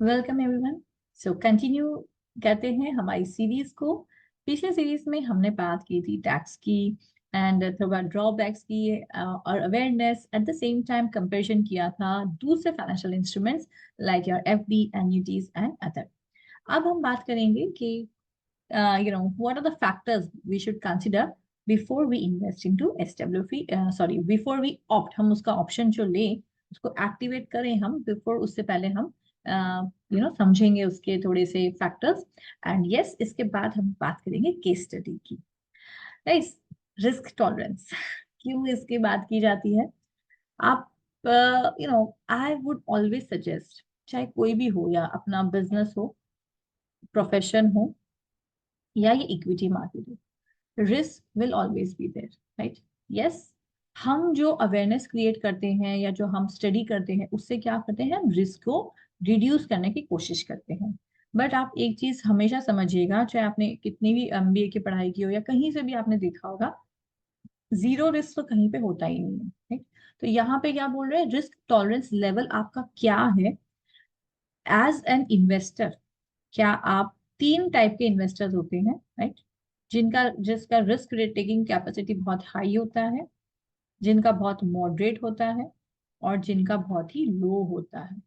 Welcome everyone. So continue करते हैं हमारी सीरीज को। पिछले सीरीज में हमने बात की थी टैक्स की एंड थोड़ा ड्रॉबैक्स की और awareness, at the same time comparison किया था दूसरे financial instruments like your FD, annuities and other. अब हम बात करेंगे कि what are the factors we should consider before we invest into SWP, sorry, before we opt, हम उसका ऑप्शन जो लें उसको एक्टिवेट करें हम, बिफोर उससे पहले हम समझेंगे उसके थोड़े से फैक्टर्स। एंड यस, इसके बाद हम बात करेंगे केस स्टडी की। गाइस, रिस्क टॉलरेंस क्यों इसकी बात की जाती है? आप आई वुड ऑलवेज सजेस्ट, चाहे कोई भी हो या अपना बिजनेस हो, प्रोफेशन हो या ये इक्विटी मार्केट हो, risk will always be there, right? Yes, हम जो अवेयरनेस क्रिएट करते हैं या जो हम स्टडी करते हैं उससे क्या करते हैं, हम रिस्क को रिड्यूस करने की कोशिश करते हैं। बट आप एक चीज हमेशा समझिएगा, चाहे आपने कितनी भी एमबीए की पढ़ाई की हो या कहीं से भी आपने देखा होगा, जीरो रिस्क तो कहीं पे होता ही नहीं है, राइट? तो यहाँ पे क्या बोल रहे हैं, रिस्क टॉलरेंस लेवल आपका क्या है एज एन इन्वेस्टर। क्या आप, तीन टाइप के इन्वेस्टर्स होते हैं, राइट? जिसका रिस्क टेकिंग कैपेसिटी बहुत हाई होता है, जिनका बहुत मॉडरेट होता है, और जिनका बहुत ही लो होता है।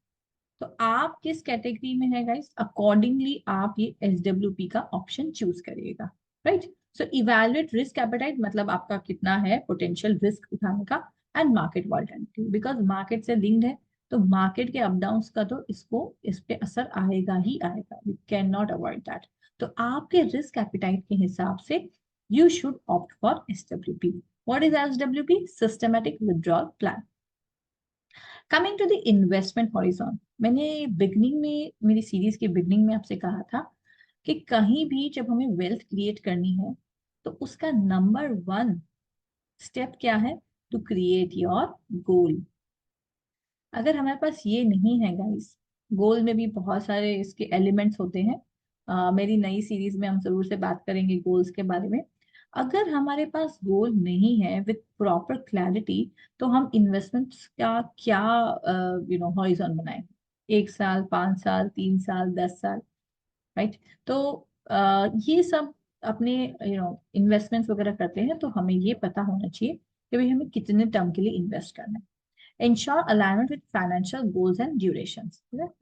तो आप किस कैटेगरी में है गाइस, अकॉर्डिंगली आप ये SWP का ऑप्शन चूज करिएगा, राइट? सो इवैल्यूएट रिस्क एपेटाइट, मतलब आपका कितना है पोटेंशियल रिस्क उठाने का, and market volatility, because market से लिंक्ड है। तो मार्केट के अप डाउन्स का तो इस पे असर आएगा ही आएगा, you can not avoid that. तो आपके रिस्क एपेटाइट के हिसाब से you should opt for SWP। What is SWP? Systematic withdrawal plan. Coming to the investment horizon, मैंने बिगनिंग में, मेरी सीरीज के बिगनिंग में आपसे कहा था कि कहीं भी जब हमें वेल्थ क्रिएट करनी है तो उसका नंबर वन स्टेप क्या है, टू क्रिएट योर गोल। अगर हमारे पास ये नहीं है गाइस, गोल में भी बहुत सारे इसके एलिमेंट्स होते हैं। मेरी नई सीरीज में हम जरूर से बात करेंगे गोल्स के बारे में। अगर हमारे पास गोल नहीं है विथ प्रॉपर क्लैरिटी, तो हम इन्वेस्टमेंट्स का क्या हॉरिजॉन बनाए, 1 साल, 5 साल, 3 साल, 10 साल, राइट? तो ये सब अपने इन्वेस्टमेंट्स वगैरह करते हैं तो हमें ये पता होना चाहिए कि भाई हमें कितने टर्म के लिए इन्वेस्ट करना है। Ensure alignment with financial goals and duration.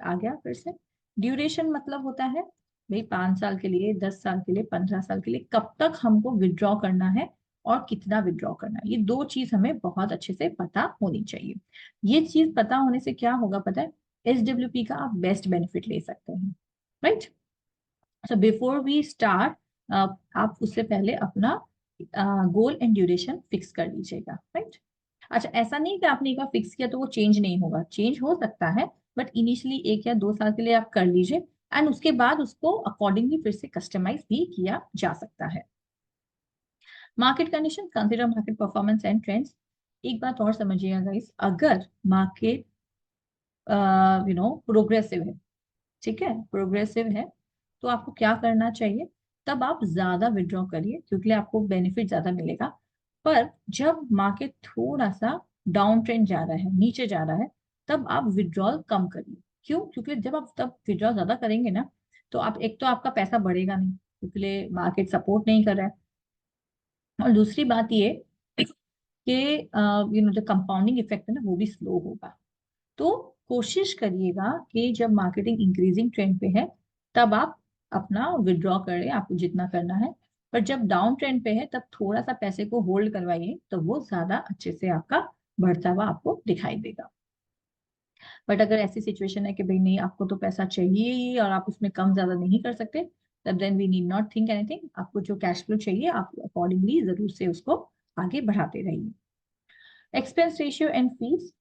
आ गया फिर से, ड्यूरेशन मतलब होता है भाई 5 साल के लिए, 10 साल के लिए, 15 साल के लिए, कब तक हमको विड्रॉ करना है और कितना विड्रॉ करना है। ये दो चीज हमें बहुत अच्छे से पता होनी चाहिए। ये चीज पता होने से क्या होगा पता है, SWP का आप बेस्ट बेनिफिट ले सकते हैं, right? So before we start, आप उससे पहले अपना गोल एंड ड्यूरेशन फिक्स कर लीजिएगा, राइट? अच्छा, ऐसा नहीं कि आपने एक बार फिक्स किया तो वो चेंज नहीं होगा, चेंज हो सकता है, बट इनिशियली 1 या 2 साल के लिए आप कर लीजिए, एंड उसके बाद उसको अकॉर्डिंगली फिर से कस्टमाइज भी किया जा सकता है। Market condition, consider market performance and trends. एक बात और समझिएगा गाइस, अगर मार्केट प्रोग्रेसिव है, ठीक है, प्रोग्रेसिव है, तो आपको क्या करना चाहिए, तब आप ज्यादा विड्रॉ करिए क्योंकि आपको बेनिफिट ज्यादा मिलेगा। पर जब मार्केट थोड़ा सा डाउन ट्रेंड जा रहा है, नीचे जा रहा है, तब आप विड्रॉल कम करिए। क्यों? क्योंकि जब आप तब विड्रॉल ज्यादा करेंगे ना, तो आप, एक तो आपका पैसा बढ़ेगा नहीं क्योंकि मार्केट सपोर्ट नहीं कर रहा है, और दूसरी बात ये कि जो कंपाउंडिंग इफेक्ट है ना वो भी स्लो होगा। तो कोशिश करिएगा कि जब मार्केटिंग इंक्रीजिंग ट्रेंड पे है तब आप अपना विड्रॉ करें, आपको जितना करना है। पर जब डाउन ट्रेंड पे है तब थोड़ा सा पैसे को होल्ड करवाइए, तो वो ज्यादा अच्छे से आपका बढ़ता हुआ आपको दिखाई देगा। बट अगर ऐसी सिचुएशन है कि भाई नहीं, आपको तो पैसा चाहिए ही और आप उसमें कम ज्यादा नहीं कर सकते, तब then we need not think anything. आपको जो कैश फ्लो चाहिए आप अकॉर्डिंगली जरूर से उसको आगे बढ़ाते रहिए। Expense ratio and fees,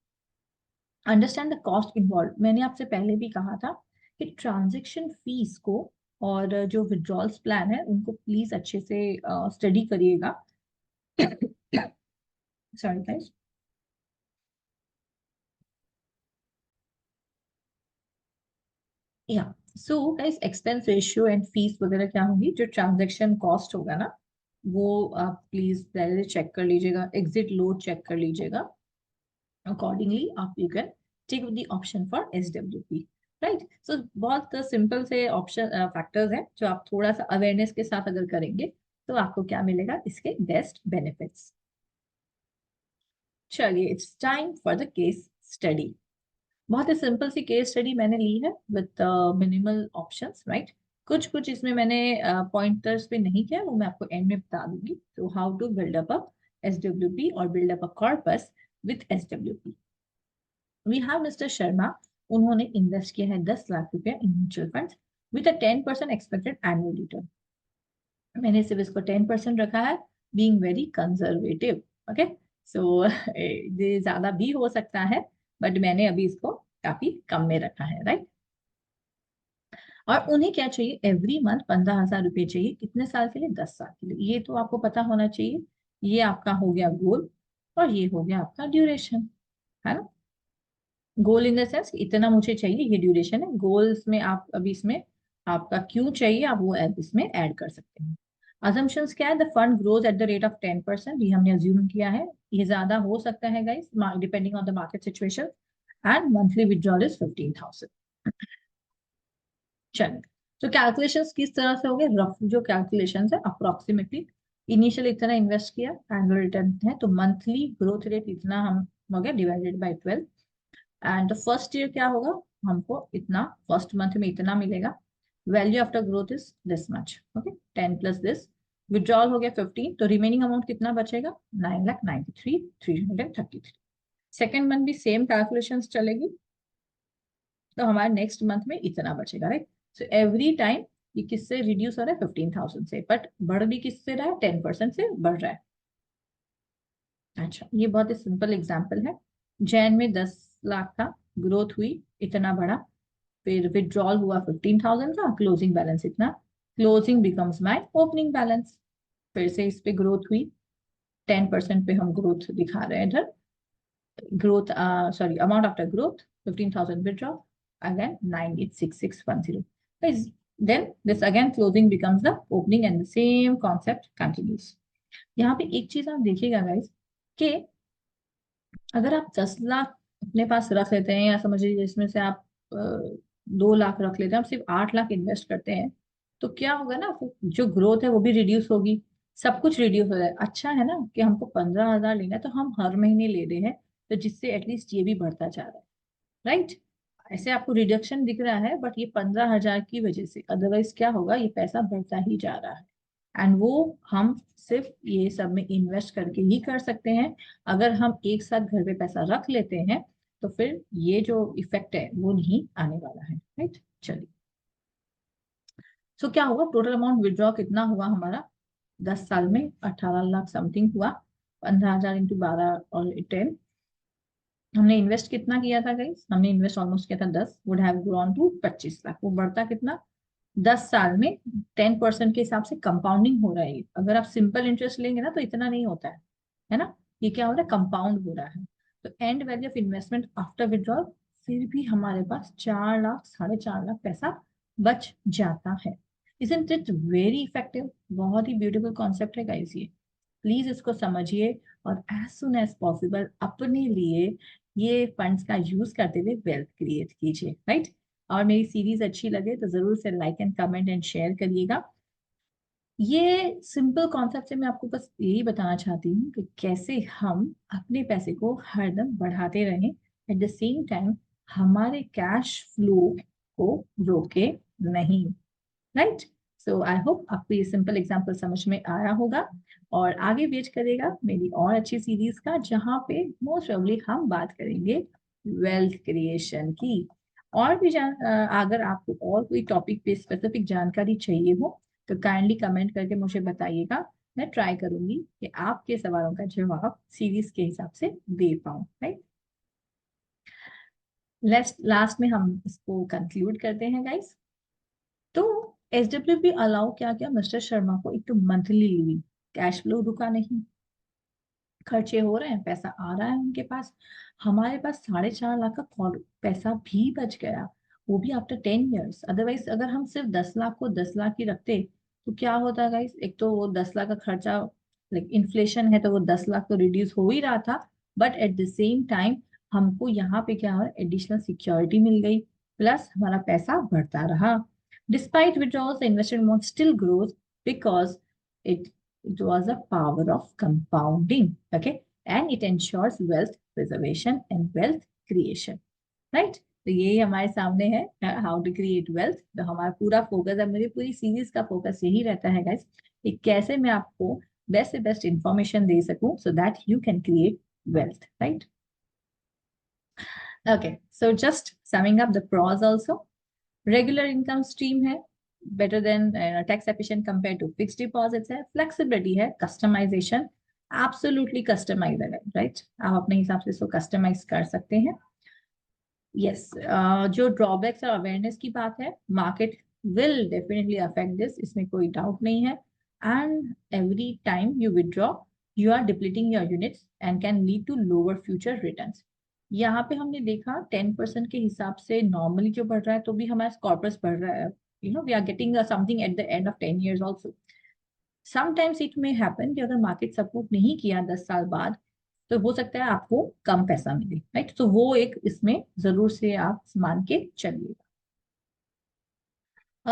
understand the cost involve. मैंने आपसे पहले भी कहा था कि ट्रांजैक्शन फीस को और जो विड्रॉल्स प्लान है उनको प्लीज अच्छे से स्टडी करिएगा। Sorry guys. Yeah, so guys, expense ratio and fees वगैरह क्या होगी, जो ट्रांजैक्शन कॉस्ट होगा ना, वो आप प्लीज पहले चेक कर लीजिएगा, एग्जिट लोड चेक कर लीजिएगा। अकॉर्डिंगली आप, you can take the option for SWP। Right. So बहुत सिंपल से ऑप्शन फैक्टर्स हैं जो आप थोड़ा सा अवेयरनेस के साथ अगर करेंगे तो आपको क्या मिलेगा, इसके बेस्ट बेनिफिट्स। चलिए, it's time for the case study. बहुत ही सिंपल सी केस स्टडी मैंने ली है विद मिनिमल ऑप्शंस, राइट। कुछ कुछ इसमें मैंने पॉइंटर्स पे नहीं किया, वो मैं आपको एंड में बता दूंगी। तो how to build up a SWP और build up a corpus with SWP. We have mister Sharma. उन्होंने इन्वेस्ट किया है 10 लाख रुपया in mutual funds with a 10% expected annual return. मैंने सिर्फ इसको 10% रखा है, being very conservative. Okay, so ये ज्यादा भी हो सकता है, बट मैंने अभी इसको काफी कम में रखा है, राइट। और उन्हें क्या चाहिए, एवरी मंथ 15,000 रुपये चाहिए। कितने साल के लिए, 10 साल के लिए। ये तो आपको पता होना चाहिए। ये आपका हो गया गोल, और ये हो गया आपका ड्यूरेशन, है ना। गोल इन द सेंस इतना मुझे चाहिए, ये ड्यूरेशन है। गोल्स में आप अभी इसमें आपका क्यों चाहिए, आप वो इसमें ऐड कर सकते हैं। अजम्पशंस क्या है, the fund grows at the rate of 10%, ये हमने अज्यूम किया है। ये ज्यादा हो सकता है guys, depending on the market situation. And monthly withdrawal is 15,000। चलिए, तो कैलकुलेशंस किस तरह से हो गए, रफ जो कैलकुलेशंस है अप्रोक्सीमेटली। इनिशियल इतना इन्वेस्ट किया, एनुअल रिटर्न है, तो मंथली ग्रोथ रेट इतना हम हो गया divided by 12। And first year क्या होगा, हमको इतना फर्स्ट मंथ में इतना मिलेगा। Value after growth is this much, okay, 10 plus this. Withdrawal हो गया 15, तो रिमेनिंग अमाउंट कितना बचेगा, 9,93,333। सेकेंड मंथ भी सेम कैलकुलेशन चलेगी, तो हमारे नेक्स्ट मंथ में इतना बचेगा, राइट। सो एवरी टाइम ये किससे रिड्यूस हो रहा है, 15,000 से, बट बढ़ भी किससे रहा है, 10% से बढ़ रहा है। अच्छा, ये बहुत ही सिंपल एग्जाम्पल है। जैन में 10 लाख था, ग्रोथ हुई, इतना बढ़ा। फिर विड्रॉल हुआ 15,000 का, क्लोजिंग बैलेंस इतना। Closing becomes my opening balance. फिर से इस पे ग्रोथ हुई, 10% पे हम ग्रोथ दिखा रहे हैं इधर। Growth, sorry, amount after growth 15,000 withdraw, again 986610. Then this again closing becomes the opening and the same concept continues. यहाँ पे एक चीज आप देखिएगा गाइस, कि अगर आप 10 लाख अपने पास रख लेते हैं, या समझ लीजिए इसमें से आप 2 लाख रख लेते हैं, आप सिर्फ 8 लाख इन्वेस्ट करते हैं, तो क्या होगा ना, जो ग्रोथ है वो भी रिड्यूस होगी, सब कुछ रिड्यूस हो जाए। अच्छा है ना कि हमको 15,000 लेना है, तो हम हर महीने ले रहे हैं, तो जिससे एटलीस्ट ये भी बढ़ता जा रहा है, राइट। ऐसे आपको रिडक्शन दिख रहा है, बट ये 15,000 की वजह से, अदरवाइज क्या होगा, ये पैसा बढ़ता ही जा रहा है। एंड वो हम सिर्फ ये सब में इन्वेस्ट करके ही कर सकते हैं। अगर हम एक साथ घर पे पैसा रख लेते हैं, तो फिर ये जो इफेक्ट है वो नहीं आने वाला है, राइट। चलिए, सो क्या होगा, टोटल अमाउंट विड्रॉ कितना हुआ हमारा, 10 साल में 18 लाख समथिंग हुआ। 15,000 इंटू 12 और 10। हमने इन्वेस्ट कितना किया था गाइस, हमने इन्वेस्ट ऑलमोस्ट किया था 10, would have grown to 25 lakh. वो बढ़ता कितना, 10 साल में 10% के हिसाब से कंपाउंडिंग हो रहा है। अगर आप सिंपल इंटरेस्ट लेंगे ना, तो इतना नहीं होता है ना। ये क्या हो रहा है, कंपाउंड हो रहा है। तो and value of investment after withdrawal, फिर भी हमारे पास 4 लाख, 4.5 लाख पैसा बच जाता है। Isn't it very effective. बहुत ही ब्यूटीफुल कॉन्सेप्ट है गाइस ये। प्लीज इसको समझिए, और एज सुन एज पॉसिबल अपने लिए ये फंड्स का यूज करते हुए वेल्थ क्रिएट कीजिए, राइट। और मेरी सीरीज अच्छी लगे तो जरूर से like and comment and share करिएगा। ये सिंपल कॉन्सेप्ट से मैं आपको बस यही बताना चाहती हूँ कि कैसे हम अपने पैसे को हरदम बढ़ाते रहें, एट द सेम टाइम हमारे कैश फ्लो को रोके नहीं, राइट। सो आई होप आपको ये सिंपल एग्जांपल समझ में आया होगा, और आगे वेट करेगा मेरी और अच्छी सीरीज का, जहाँ पे मोस्ट प्रोबेबली हम बात करेंगे वेल्थ क्रिएशन की। और भी अगर आपको और कोई टॉपिक पे स्पेसिफिक जानकारी चाहिए हो, तो काइंडली कमेंट करके मुझे बताइएगा। मैं ट्राई करूंगी कि आपके सवालों का जवाब सीरीज के हिसाब से दे पाऊँ, राइट। लास्ट में हम इसको कंक्लूड करते हैं गाइस। तो एसडब्ल्यूपी अलाउ क्या क्या मिस्टर शर्मा को, एक तो मंथली लिविंग, कैश फ्लो रुका नहीं, खर्चे हो रहे हैं, पैसा आ रहा है उनके पास। हमारे पास 4.5 लाख का पैसा भी बच गया, वो भी आफ्टर 10 ईयर्स। अदरवाइज अगर हम सिर्फ 10 लाख को 10 लाख ही रखते, तो क्या होता गाइस, एक तो वो 10 लाख का खर्चा, लाइक इन्फ्लेशन है, तो वो 10 लाख तो रिड्यूस हो ही रहा था, but at the same time हमको यहाँ पे क्या हो, एडिशनल सिक्योरिटी मिल गई। प्लस हमारा पैसा बढ़ता रहा. Despite withdrawals, the investment amount still grows because it it was a power of compounding. Okay, and it ensures wealth preservation and wealth creation. Right. तो ये हमारे सामने है हाउ टू क्रिएट वेल्थ. तो हमारा पूरा फोकस है, मेरी पूरी सीरीज का फोकस यही रहता है गाइस कि कैसे मैं आपको बेस्ट से बेस्ट इंफॉर्मेशन दे सकूं so that you can create wealth. Right. Okay, so just summing up the pros also. Regular income stream है, better than tax efficient compare to fixed deposits है, फ्लेक्सिबिलिटी है, कस्टमाइजेशन एब्सोल्युटली कस्टमाइज है. Right, आप अपने हिसाब से इसको customise कर सकते हैं. यस, जो ड्रॉबैक्स और अवेयरनेस की बात है, market will definitely affect this, इसमें कोई डाउट नहीं है. And every time you withdraw you are depleting your units and can lead to lower future returns. यहाँ पे हमने देखा 10% के हिसाब से नॉर्मली जो बढ़ रहा है, तो भी हमारा कॉर्पस बढ़ रहा है. You know, we are getting something at the end of 10 years also. Sometimes it may happen कि अगर मार्केट सपोर्ट नहीं किया 10 साल बाद, तो हो सकता है आपको कम पैसा मिले. राइट, तो वो एक इसमें जरूर से आप मान के चलिएगा.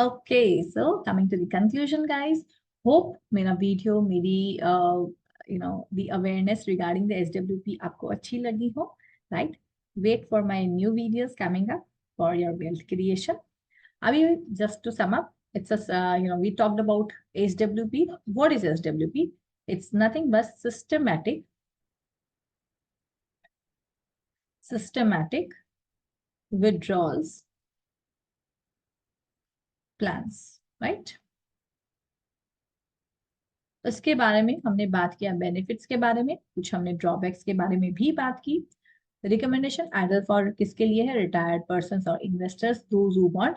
Okay, so coming to the conclusion guys, hope मेरा वीडियो, मेरी the awareness regarding the SWP आपको अच्छी लगी हो. Right, wait for my new videos coming up for your wealth creation. Abhi, just to sum up, it's a, we talked about SWP. What is SWP? It's nothing but systematic withdrawals plans, right? इसके बारे में हमने बात किया, benefits के बारे में, कुछ हमने ड्रॉबैक्स के बारे में भी बात की. रिकमेंडेशन आइदर फॉर किसके लिए है, रिटायर्ड पर्संस और इन्वेस्टर्स, दोज हु वांट